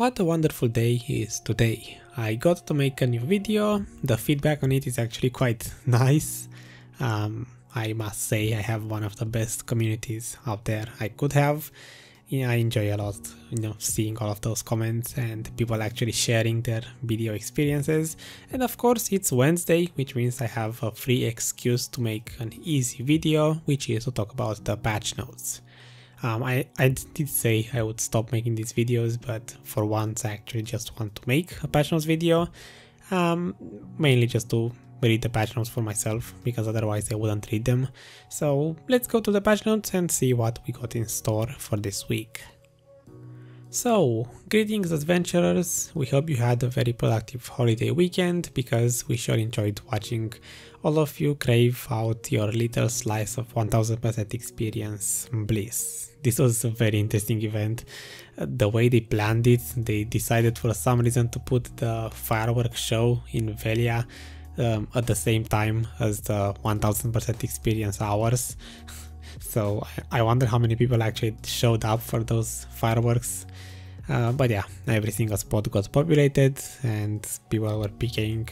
What a wonderful day is today. I got to make a new video. The feedback on it is actually quite nice. I must say I have one of the best communities out there I could have. Yeah, I enjoy a lot, seeing all of those comments and people actually sharing their video experiences. And of course it's Wednesday, which means I have a free excuse to make an easy video, which is to talk about the patch notes. I did say I would stop making these videos, but for once I actually just want to make a patch notes video, mainly just to read the patch notes for myself, because otherwise I wouldn't read them. So let's go to the patch notes and see what we got in store for this week. So, greetings adventurers, we hope you had a very productive holiday weekend, because we sure enjoyed watching all of you crave out your little slice of 1000% experience bliss. This was a very interesting event. The way they planned it, they decided for some reason to put the fireworks show in Velia at the same time as the 1000% experience hours. So I wonder how many people actually showed up for those fireworks. But yeah, every single spot got populated and people were picking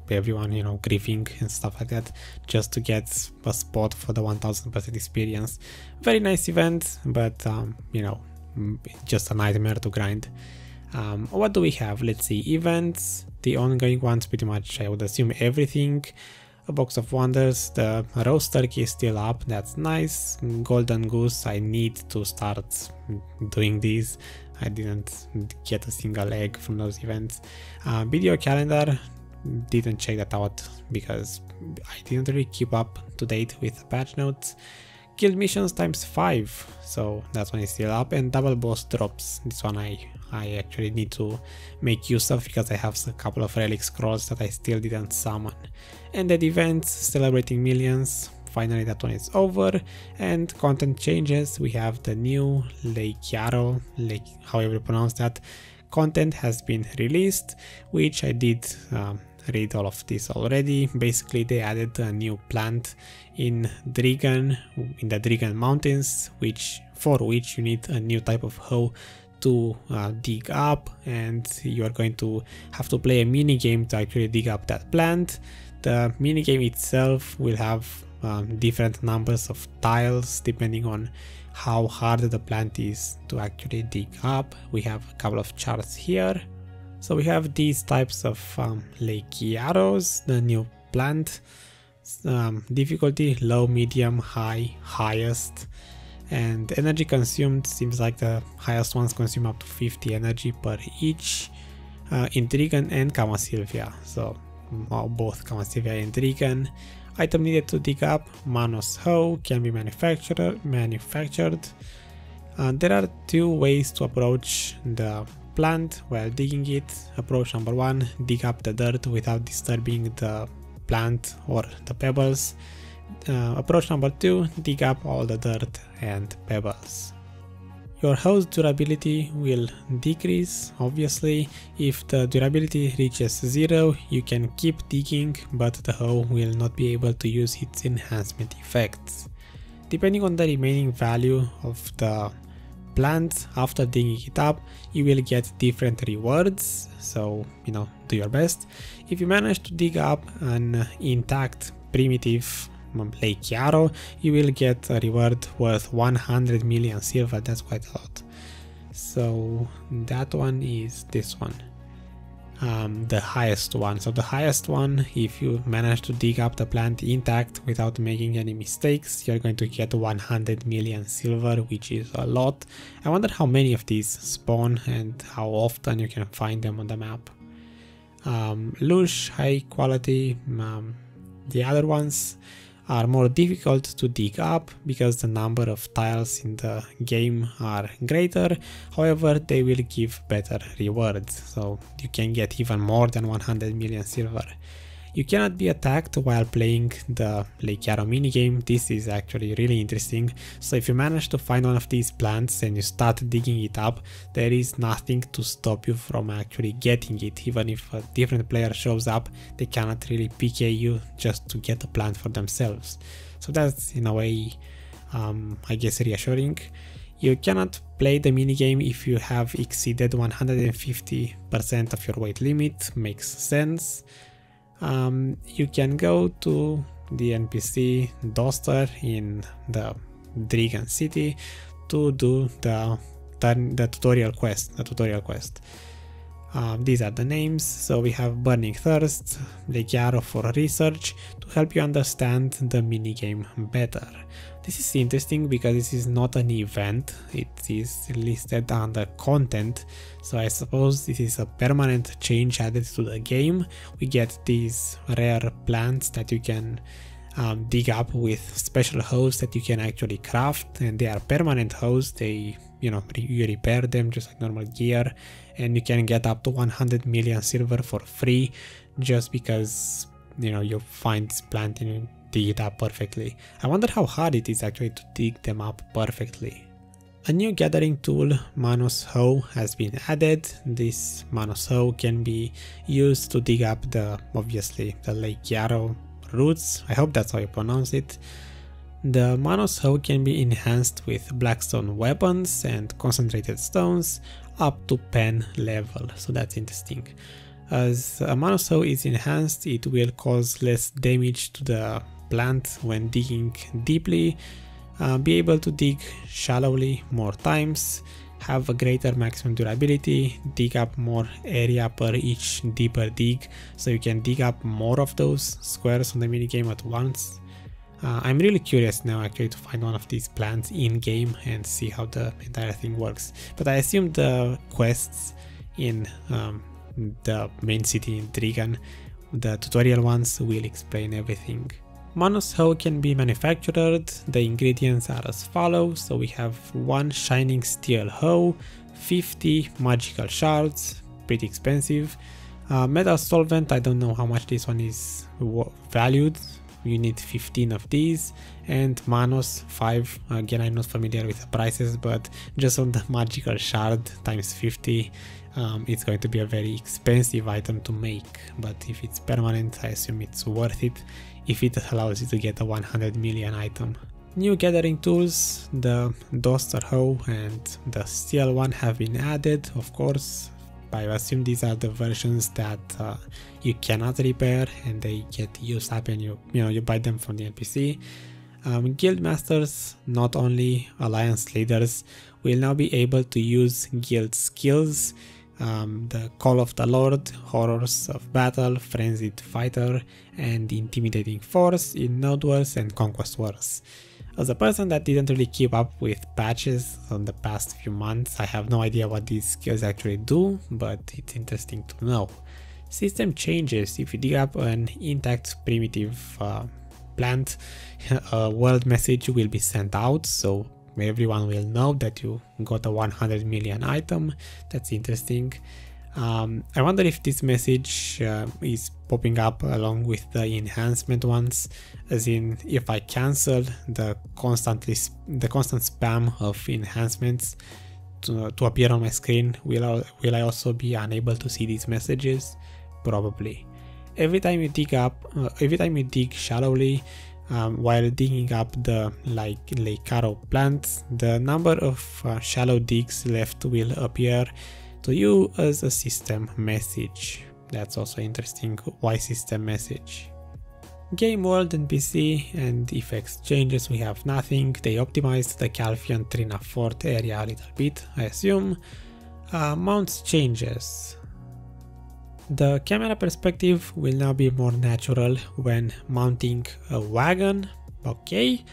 everyone, grieving and stuff like that, just to get a spot for the 1000% experience. Very nice event, but just a nightmare to grind. What do we have? Let's see, events, the ongoing ones, pretty much I would assume everything. A box of wonders, the roast turkey is still up, that's nice. Golden goose, I need to start doing these. I didn't get a single egg from those events. Video calendar, didn't check that out because I didn't really keep up to date with the patch notes. Guild missions times 5, so that one is still up. And double boss drops, this one I actually need to make use of because I have a couple of relic scrolls that I still didn't summon. And the events celebrating millions, finally that one is over. And content changes, we have the new Leikiaro, however you pronounce that, content has been released, which I did read all of this already. Basically they added a new plant in the Drigan Mountains, for which you need a new type of hoe to dig up, and you are going to have to play a mini game to actually dig up that plant. The mini game itself will have different numbers of tiles depending on how hard the plant is to actually dig up. We have a couple of charts here. So we have these types of Leikiaros, the new plant, difficulty low, medium, high, highest, and energy consumed seems like the highest ones consume up to 50 energy per each. Intrigan and Camasylvia, so both Camasylvia and Intrigan. Item needed to dig up, Manos hoe, can be manufactured. There are two ways to approach the plant while digging it. Approach number 1, dig up the dirt without disturbing the plant or the pebbles. Approach number 2, dig up all the dirt and pebbles. Your hoe's durability will decrease, obviously. If the durability reaches 0, you can keep digging, but the hoe will not be able to use its enhancement effects. Depending on the remaining value of the plant after digging it up, you will get different rewards, so do your best. If you manage to dig up an intact primitive Leikiaro, you will get a reward worth 100 million silver. That's quite a lot. So that one is this one, the highest one. So the highest one, if you manage to dig up the plant intact without making any mistakes, you're going to get 100 million silver, which is a lot. I wonder how many of these spawn and how often you can find them on the map. Lush, high quality. The other ones are more difficult to dig up because the number of tiles in the game are greater. However, they will give better rewards, so you can get even more than 100 million silver. You cannot be attacked while playing the Leikiaro minigame. This is actually really interesting. So if you manage to find one of these plants and you start digging it up, there is nothing to stop you from actually getting it. Even if a different player shows up, they cannot really PK you just to get the plant for themselves. So that's in a way, I guess, reassuring. You cannot play the minigame if you have exceeded 150% of your weight limit, makes sense. You can go to the NPC Doster in the Dragon City to do the tutorial quest. These are the names. So we have Burning Thirst, Lake Yarrow for research to help you understand the minigame better. This is interesting because this is not an event, it is listed under content, so I suppose this is a permanent change added to the game. We get these rare plants that you can dig up with special hoes that you can actually craft, and they are permanent hoes. They, you repair them just like normal gear, and you can get up to 100 million silver for free just because you find this plant and you dig it up perfectly. I wonder how hard it is actually to dig them up perfectly. A new gathering tool, Manus Hoe, has been added. This Manus Hoe can be used to dig up obviously the Lake Yarrow roots. I hope that's how you pronounce it. The Manus Hoe can be enhanced with blackstone weapons and concentrated stones up to pen level, so that's interesting. As a Manus Hoe is enhanced, it will cause less damage to the plant when digging deeply, be able to dig shallowly more times, have a greater maximum durability, dig up more area per each deeper dig, so you can dig up more of those squares on the minigame at once. I'm really curious now actually to find one of these plants in game and see how the entire thing works, but I assume the quests in the main city in Dragon, the tutorial ones, will explain everything. Manus Hoe can be manufactured. The ingredients are as follows. So we have 1 shining steel hoe, 50 magical shards, pretty expensive. Metal solvent, I don't know how much this one is valued. You need 15 of these, and Manus 5. Again, I'm not familiar with the prices, but just on the magical shard times 50, it's going to be a very expensive item to make, but if it's permanent, I assume it's worth it if it allows you to get a 100 million item. New gathering tools, the Doster Hoe and the steel one have been added, of course. I assume these are the versions that you cannot repair and they get used up, and you buy them from the NPC. Guild masters, not only alliance leaders, will now be able to use guild skills. The Call of the Lord, Horrors of Battle, Frenzied Fighter, and Intimidating Force in Node Wars and Conquest Wars. As a person that didn't really keep up with patches on the past few months, I have no idea what these skills actually do, but it's interesting to know. System changes. If you dig up an intact primitive plant, a world message will be sent out, so everyone will know that you got a 100 million item. That's interesting. I wonder if this message is popping up along with the enhancement ones, as in if I cancel the constant spam of enhancements to appear on my screen, will I also be unable to see these messages? Probably. Every time you dig shallowly, while digging up the Lake Yarrow plants, the number of shallow digs left will appear to you as a system message. That's also interesting. Why system message? Game world NPC and effects changes, we have nothing. They optimized the Calfian Trina Fort area a little bit, I assume. Mounts changes. The camera perspective will now be more natural when mounting a wagon. Okay.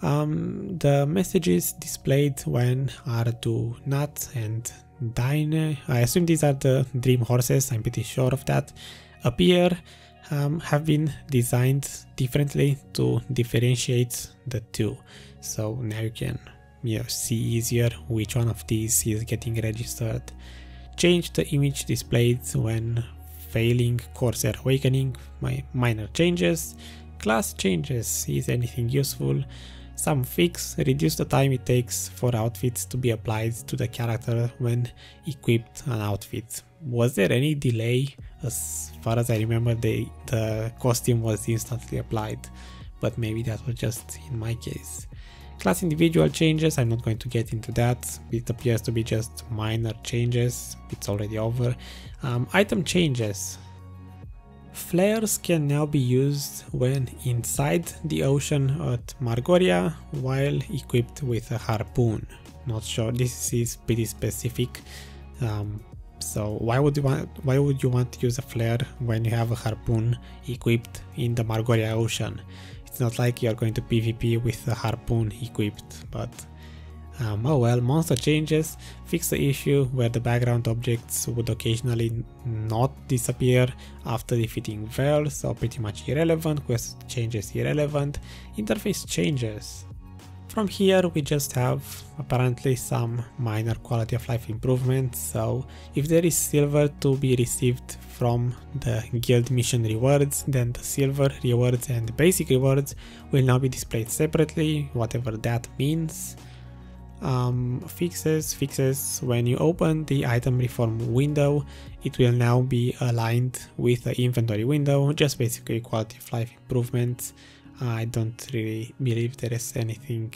The messages displayed when are do not and dine, I assume these are the dream horses, I'm pretty sure of that, appear, have been designed differently to differentiate the two. So now you can see easier which one of these is getting registered. Change the image displayed when failing Corsair Awakening, minor changes. Class changes, is anything useful? Some fix, reduce the time it takes for outfits to be applied to the character when equipped an outfit. Was there any delay? As far as I remember, the costume was instantly applied, but maybe that was just in my case. Class individual changes, I'm not going to get into that. It appears to be just minor changes. It's already over. Item changes. Flares can now be used when inside the ocean at Margoria while equipped with a harpoon. Not sure, this is pretty specific. So why would you want to use a flare when you have a harpoon equipped in the Margoria ocean? It's not like you're going to PvP with a harpoon equipped, but oh well. Monster changes fix the issue where the background objects would occasionally not disappear after defeating Veil, so pretty much irrelevant. Quest changes irrelevant. Interface changes. From here we just have apparently some minor quality of life improvements. So if there is silver to be received from the guild mission rewards, then the silver rewards and basic rewards will now be displayed separately, whatever that means. Fixes, when you open the item reform window, it will now be aligned with the inventory window, just basically quality of life improvements. I don't really believe there is anything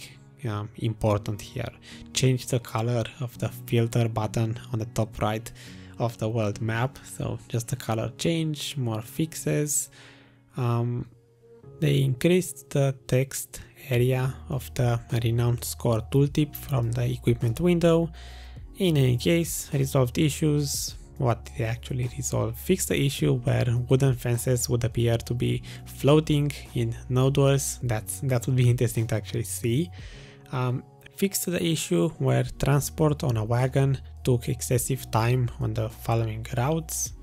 important here. Change the color of the filter button on the top right of the world map, so just the color change. More fixes. They increased the text area of the renowned score tooltip from the equipment window. In any case, resolved issues. What they actually resolve? Fix the issue where wooden fences would appear to be floating in node wars. That would be interesting to actually see. Fix the issue where transport on a wagon took excessive time on the following routes.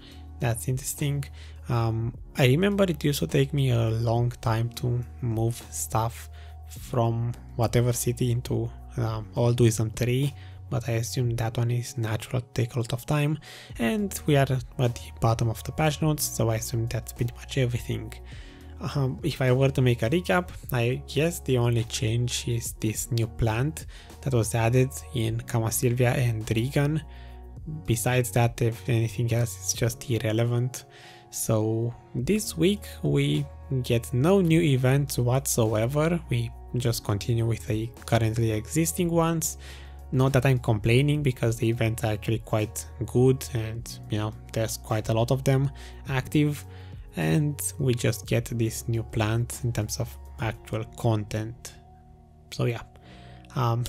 That's interesting. I remember it used to take me a long time to move stuff from whatever city into Old Wisdom 3, but I assume that one is natural to take a lot of time, and we are at the bottom of the patch notes, so I assume that's pretty much everything. If I were to make a recap, I guess the only change is this new plant that was added in Camasilvia and Regan. Besides that, if anything else is just irrelevant. So this week we get no new events whatsoever. We just continue with the currently existing ones. Not that I'm complaining, because the events are actually quite good, and you know, there's quite a lot of them active, and we just get this new plant in terms of actual content. So yeah,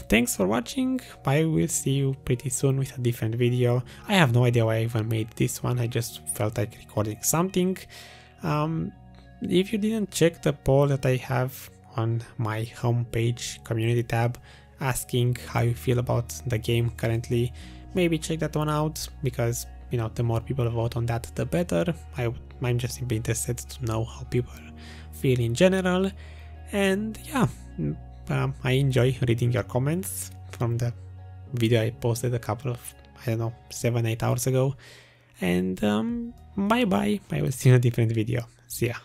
thanks for watching. I will see you pretty soon with a different video. I have no idea why I even made this one. I just felt like recording something. If you didn't check the poll that I have on my homepage community tab asking how you feel about the game currently, maybe check that one out, because you know, the more people vote on that, the better. I'm just simply interested to know how people feel in general. And yeah, I enjoy reading your comments from the video I posted a couple of, I don't know, 7-8 hours ago. And bye bye, I will see you in a different video. See ya.